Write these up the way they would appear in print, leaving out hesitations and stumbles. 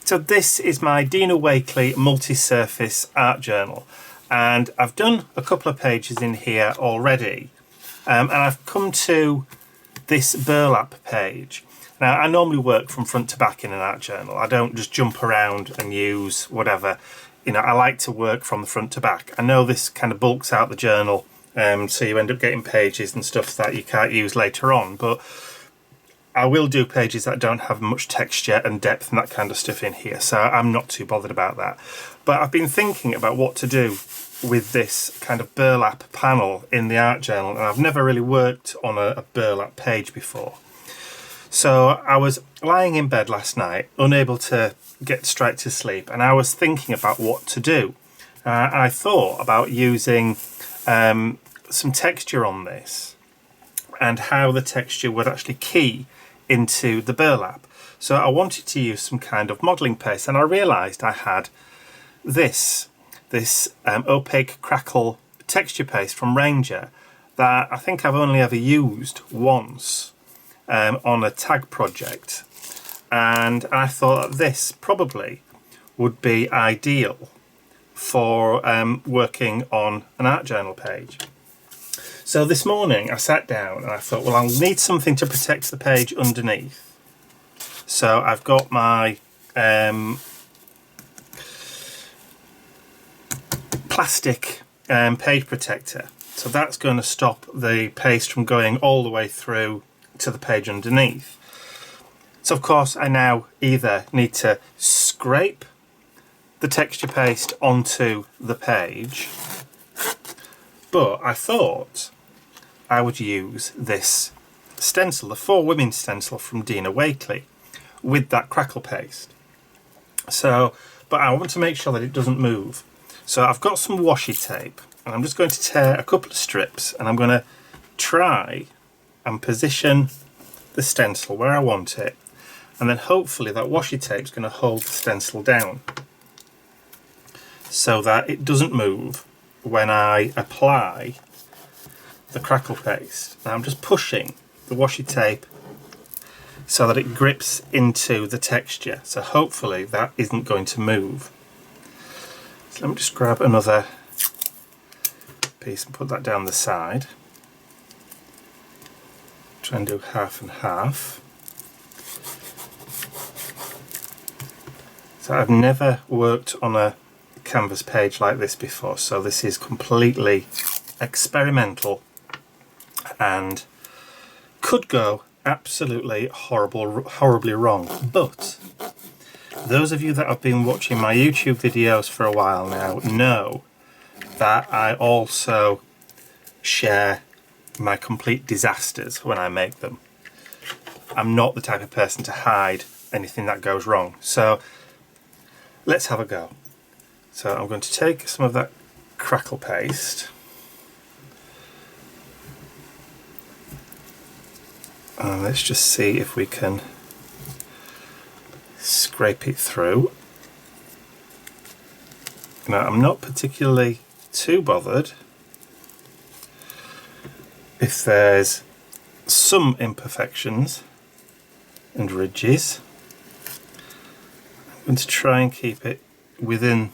So this is my Dina Wakley multi-surface art journal, and I've done a couple of pages in here already, and I've come to this burlap page. Now, I normally work from front to back in an art journal. I don't just jump around and use whatever. You know, I like to work from the front to back. I know this kind of bulks out the journal, so you end up getting pages and stuff that you can't use later on, but I will do pages that don't have much texture and depth and that kind of stuff in here, so I'm not too bothered about that. But I've been thinking about what to do with this kind of burlap panel in the art journal, and I've never really worked on a burlap page before. So I was lying in bed last night, unable to get straight to sleep, and I was thinking about what to do. I thought about using some texture on this and how the texture would actually key into the burlap. So I wanted to use some kind of modelling paste, and I realised I had this opaque crackle texture paste from Ranger that I think I've only ever used once on a tag project, and I thought that this probably would be ideal for working on an art journal page. So this morning I sat down and I thought, well, I'll need something to protect the page underneath. So I've got my plastic page protector. So that's going to stop the paste from going all the way through to the page underneath. So of course I now either need to scrape the texture paste onto the page, but I thought I would use this stencil, the For Women stencil from Dina Wakley, with that crackle paste. So, but I want to make sure that it doesn't move. So I've got some washi tape, and I'm just going to tear a couple of strips, and I'm going to try and position the stencil where I want it, and then hopefully that washi tape is going to hold the stencil down so that it doesn't move when I apply the crackle paste. Now I'm just pushing the washi tape so that it grips into the texture, so hopefully that isn't going to move. So let me just grab another piece and put that down the side. Try and do half and half. So I've never worked on a canvas page like this before, so this is completely experimental and could go absolutely horribly wrong. But those of you that have been watching my YouTube videos for a while now know that I also share my complete disasters when I make them. I'm not the type of person to hide anything that goes wrong. So let's have a go. So I'm going to take some of that crackle paste and let's just see if we can scrape it through. Now I'm not particularly too bothered if there's some imperfections and ridges. I'm going to try and keep it within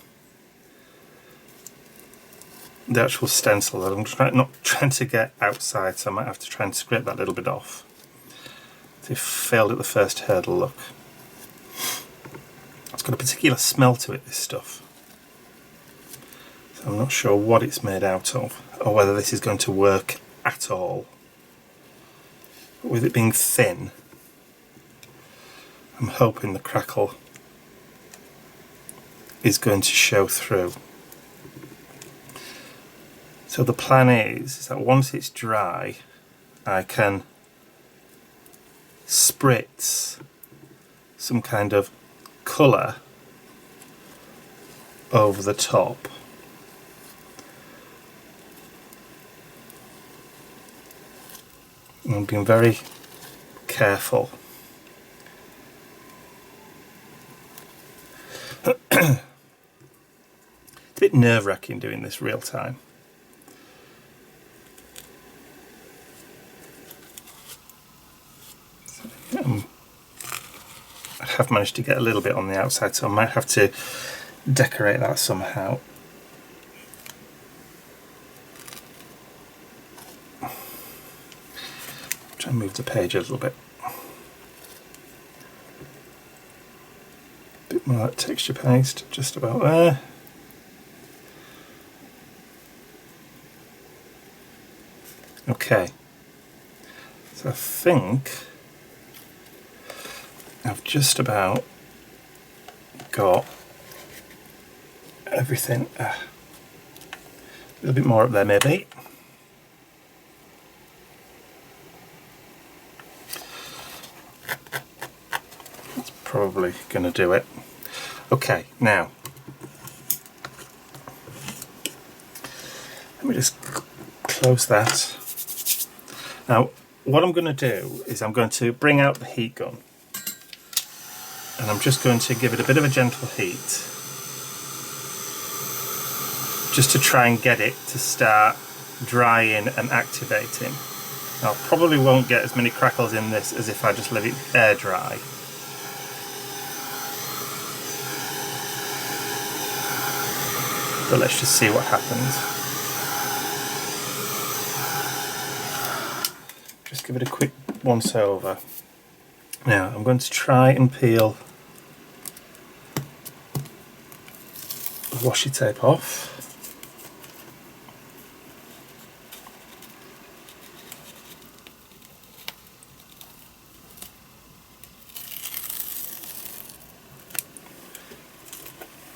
the actual stencil. I'm not trying to get outside, so I might have to try and scrape that little bit off. So it failed at the first hurdle, look. It's got a particular smell to it, this stuff. So I'm not sure what it's made out of, or whether this is going to work at all. But with it being thin, I'm hoping the crackle is going to show through. So the plan is that once it's dry, I can spritz some kind of colour over the top. I'm being very careful. It's a bit nerve-wracking doing this real time. have managed to get a little bit on the outside, so I might have to decorate that somehow. Try and move the page a little bit. Bit more like texture paste, just about there. Okay, so I think I've just about got everything. A little bit more up there maybe. That's probably going to do it. Okay, now let me just close that. Now what I'm going to do is I'm going to bring out the heat gun, and I'm just going to give it a bit of a gentle heat just to try and get it to start drying and activating. Now, I probably won't get as many crackles in this as if I just let it air dry. But let's just see what happens. Just give it a quick once over. Now I'm going to try and peel the washi tape off.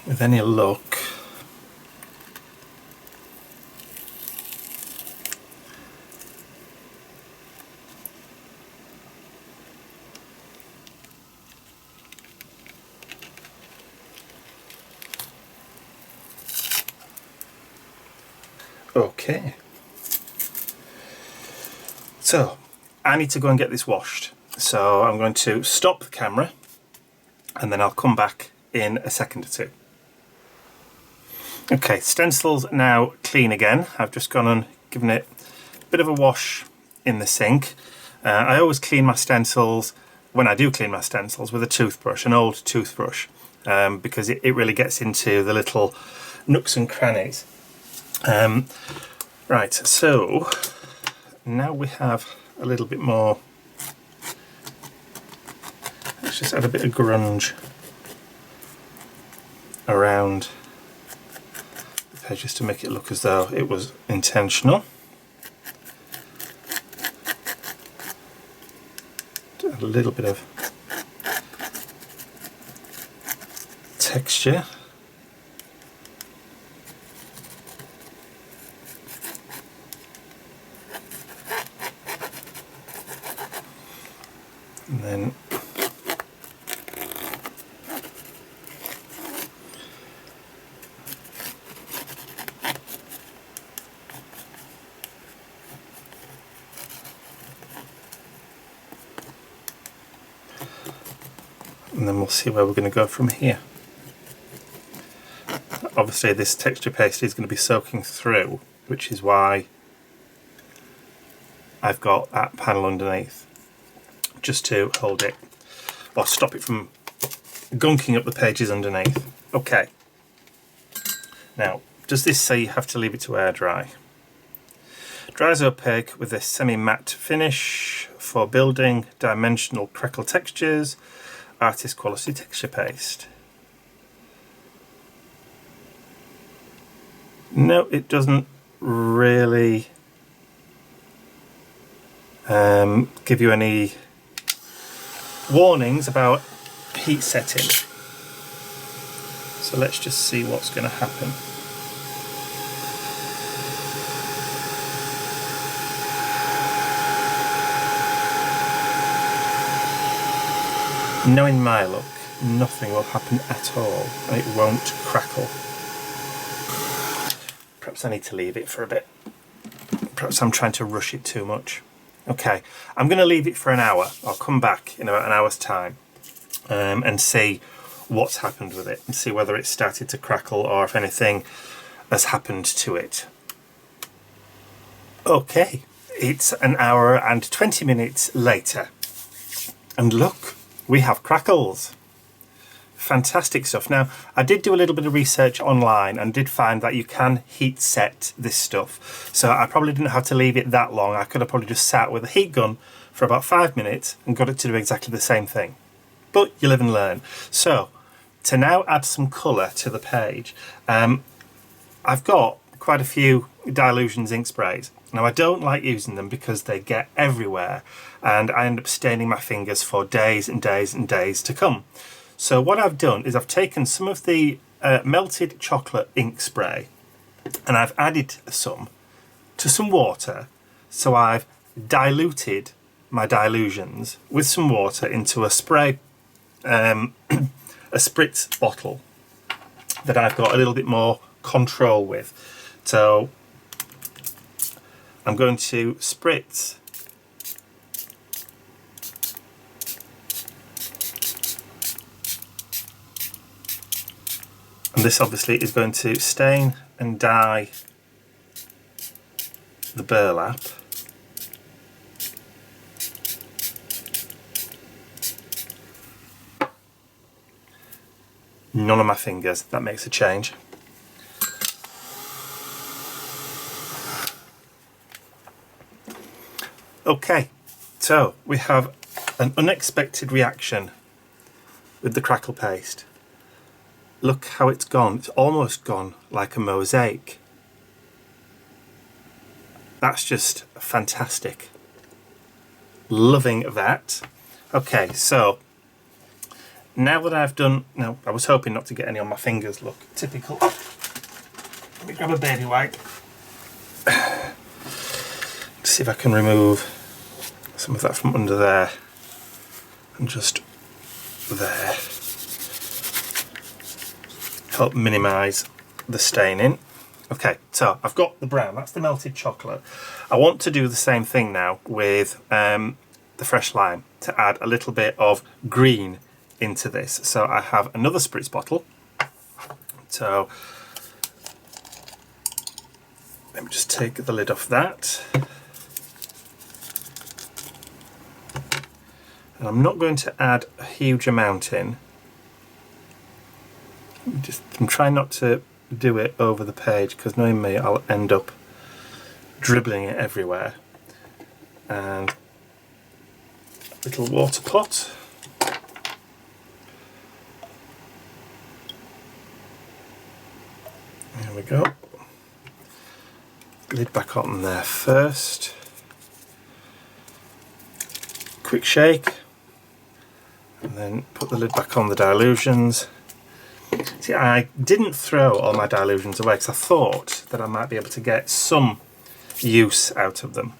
With any luck, okay, so I need to go and get this washed, so I'm going to stop the camera and then I'll come back in a second or two. Okay, stencil's now clean again. I've just gone and given it a bit of a wash in the sink. I always clean my stencils, when I do clean my stencils, with a toothbrush, an old toothbrush, because it really gets into the little nooks and crannies. Right, so now we have a little bit more. Let's just add a bit of grunge around the page just to make it look as though it was intentional. Add a little bit of texture. And then we'll see where we're going to go from here. Obviously this texture paste is going to be soaking through, which is why I've got that panel underneath, just to hold it or stop it from gunking up the pages underneath. Okay, now does this say you have to leave it to air dry? Dries opaque with a semi-matte finish for building dimensional crackle textures. Artist quality texture paste. No, it doesn't really give you any warnings about heat setting. So let's just see what's going to happen. Knowing my luck, nothing will happen at all, and it won't crackle. Perhaps I need to leave it for a bit. Perhaps I'm trying to rush it too much. Okay, I'm going to leave it for an hour. I'll come back in about an hour's time and see what's happened with it, and see whether it's started to crackle or if anything has happened to it. Okay, it's an hour and 20 minutes later, and look, we have crackles. fantastic stuff. Now, I did do a little bit of research online and did find that you can heat set this stuff. So I probably didn't have to leave it that long. I could have probably just sat with a heat gun for about 5 minutes and got it to do exactly the same thing. But you live and learn. So, to now add some colour to the page, I've got quite a few Dylusions ink sprays. Now, I don't like using them because they get everywhere and I end up staining my fingers for days and days and days to come. So what I've done is I've taken some of the melted chocolate ink spray and I've added some to some water. So I've diluted my Dylusions with some water into a spray, a spritz bottle that I've got a little bit more control with. So I'm going to spritz and this obviously is going to stain and dye the burlap. None of my fingers, that makes a change. Okay, so we have an unexpected reaction with the crackle paste. Look how it's gone. It's almost gone like a mosaic. That's just fantastic. Loving that. Okay, so now that I've done, now I was hoping not to get any on my fingers, look, typical. Let me grab a baby wipe. See if I can remove some of that from under there and just there. Help minimise the staining. Okay, so I've got the brown, that's the melted chocolate. I want to do the same thing now with the fresh lime to add a little bit of green into this. So I have another spritz bottle. So let me just take the lid off that. And I'm not going to add a huge amount in. I'm trying not to do it over the page because knowing me, I'll end up dribbling it everywhere. And a little water pot. There we go. Lid back on there first. Quick shake. And then put the lid back on the Dylusions. See, I didn't throw all my Dylusions away because I thought that I might be able to get some use out of them,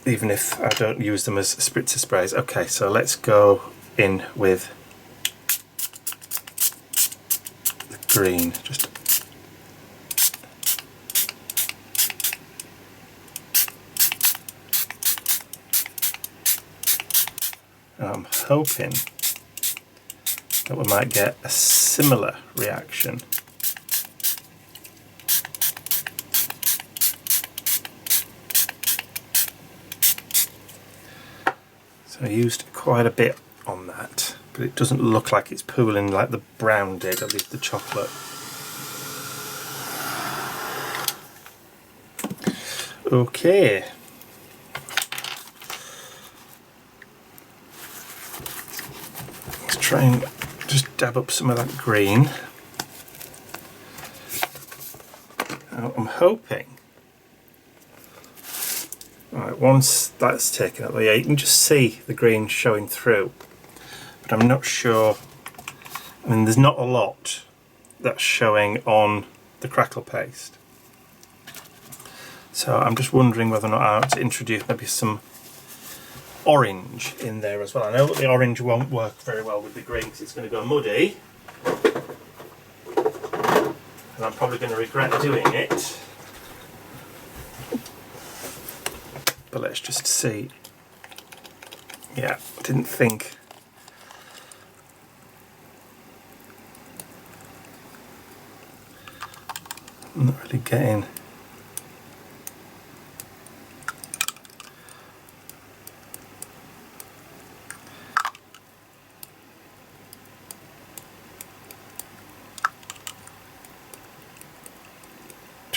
even if I don't use them as spritzer sprays. Okay, so let's go in with the green. Just I'm hoping that we might get a similar reaction. So I used quite a bit on that, but it doesn't look like it's pooling like the brown did, at least the chocolate. Okay. Let's try and just dab up some of that green. Now I'm hoping, right, once that's taken out, yeah, you can just see the green showing through, but I'm not sure. I mean, there's not a lot that's showing on the crackle paste, so I'm just wondering whether or not I ought to introduce maybe some orange in there as well. I know that the orange won't work very well with the green because it's going to go muddy, and I'm probably going to regret doing it. But let's just see. Yeah, didn't think. I'm not really getting.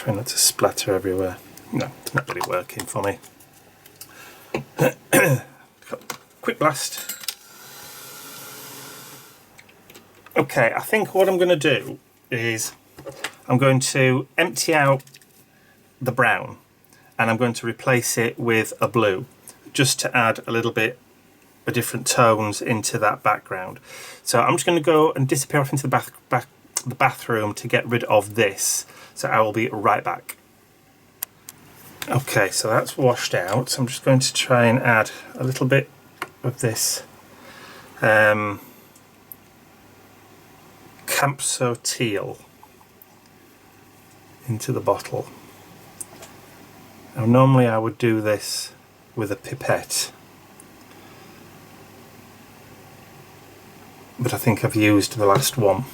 Try not to splatter everywhere. No, it's not really working for me. Quick blast. Okay, I think what I'm going to do is I'm going to empty out the brown and I'm going to replace it with a blue just to add a little bit of different tones into that background. So I'm just going to go and disappear off into the bathroom to get rid of this. So I will be right back. Okay, so that's washed out. So I'm just going to try and add a little bit of this Campso teal into the bottle. Now normally I would do this with a pipette, but I think I've used the last one.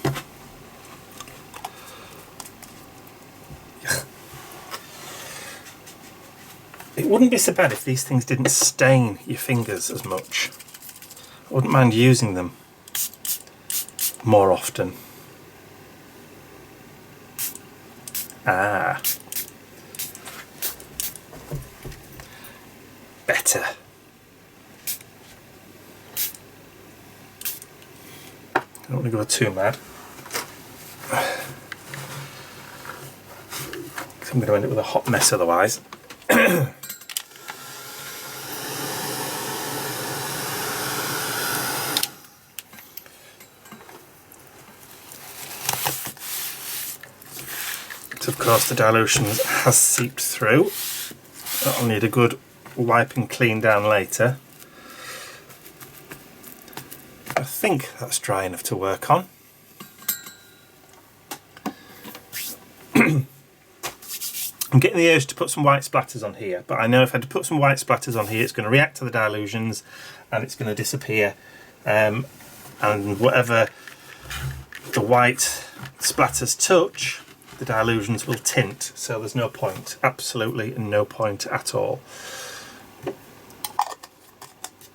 It wouldn't be so bad if these things didn't stain your fingers as much. I wouldn't mind using them more often. Ah. Better. I don't want to go too mad. I'm going to end up with a hot mess otherwise. So of course the dilution has seeped through. That'll need a good wipe and clean down later. I think that's dry enough to work on. I'm getting the urge to put some white splatters on here, but I know if I had to put some white splatters on here, it's going to react to the dilutions and it's going to disappear. And whatever the white splatters touch, the dilutions will tint. So there's no point, absolutely no point at all.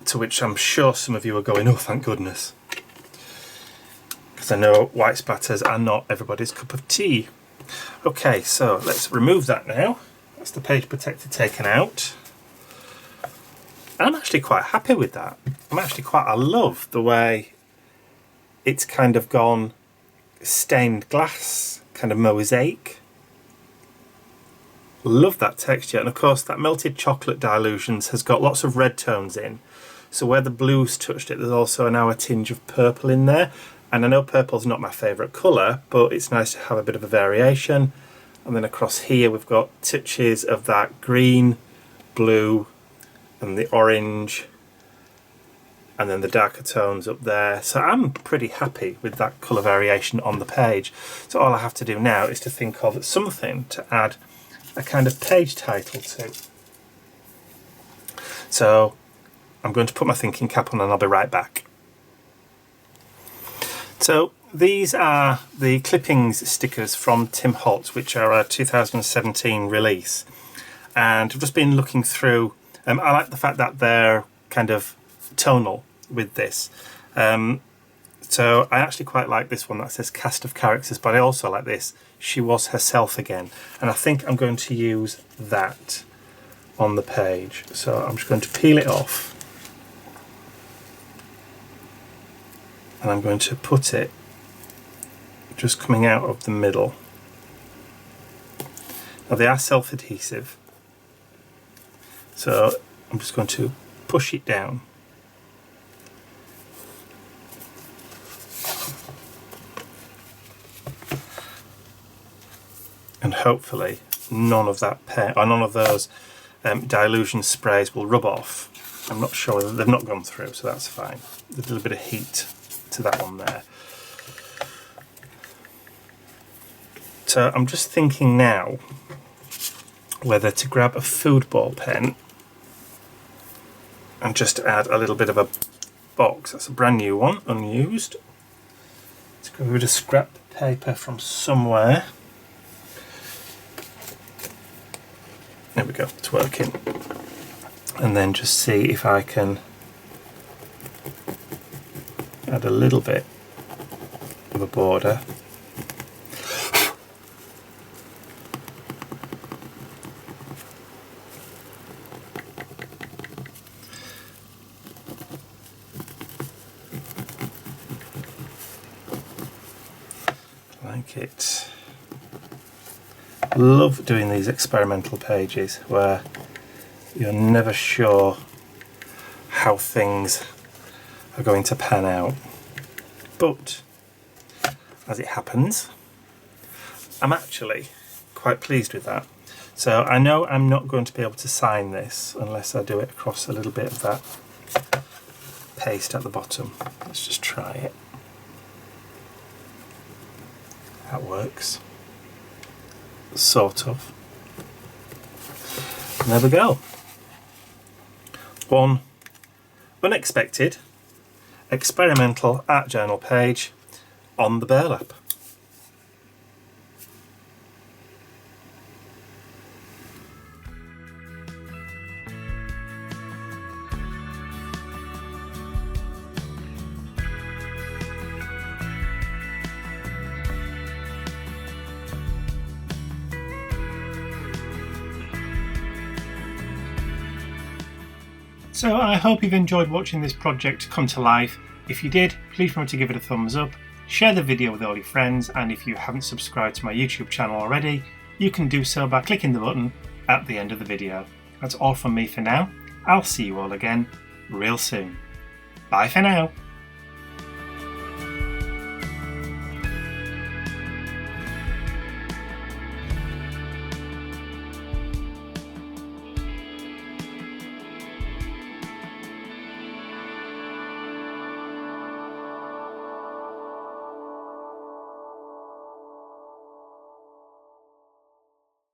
To which I'm sure some of you are going, oh, thank goodness. Because I know white splatters are not everybody's cup of tea. Okay, so let's remove that now. That's the page protector taken out. I'm actually quite happy with that. I love the way it's kind of gone stained glass, kind of mosaic. Love that texture, and of course that melted chocolate dilutions has got lots of red tones in. So where the blues touched it, there's also now a tinge of purple in there. And I know purple's not my favourite colour, but it's nice to have a bit of a variation. And then across here we've got touches of that green, blue, and the orange, and then the darker tones up there. So I'm pretty happy with that colour variation on the page. So all I have to do now is to think of something to add a kind of page title to. So I'm going to put my thinking cap on and I'll be right back. So these are the clippings stickers from Tim Holtz, which are a 2017 release. And I've just been looking through. I like the fact that they're kind of tonal with this. So I actually quite like this one that says cast of characters, but I also like this, she was herself again. And I think I'm going to use that on the page. So I'm just going to peel it off. And I'm going to put it just coming out of the middle. Now they are self-adhesive, so I'm just going to push it down. And hopefully none of that none of those dilution sprays will rub off. I'm not sure whether they've not gone through, so that's fine. There's a little bit of heat to that one there. So I'm just thinking now whether to grab a food ball pen and just add a little bit of a box. That's a brand new one, unused. Let's go with a scrap paper from somewhere. There we go, it's working. And then just see if I can add a little bit of a border. like it. Love doing these experimental pages where you're never sure how things are going to pan out. But as it happens, I'm actually quite pleased with that. So I know I'm not going to be able to sign this unless I do it across a little bit of that paste at the bottom. Let's just try it. That works. Sort of. And there we go. One unexpected experimental art journal page on the burlap. So I hope you've enjoyed watching this project come to life. If you did, please remember to give it a thumbs up, share the video with all your friends, and if you haven't subscribed to my YouTube channel already, you can do so by clicking the button at the end of the video. That's all from me for now. I'll see you all again real soon. Bye for now.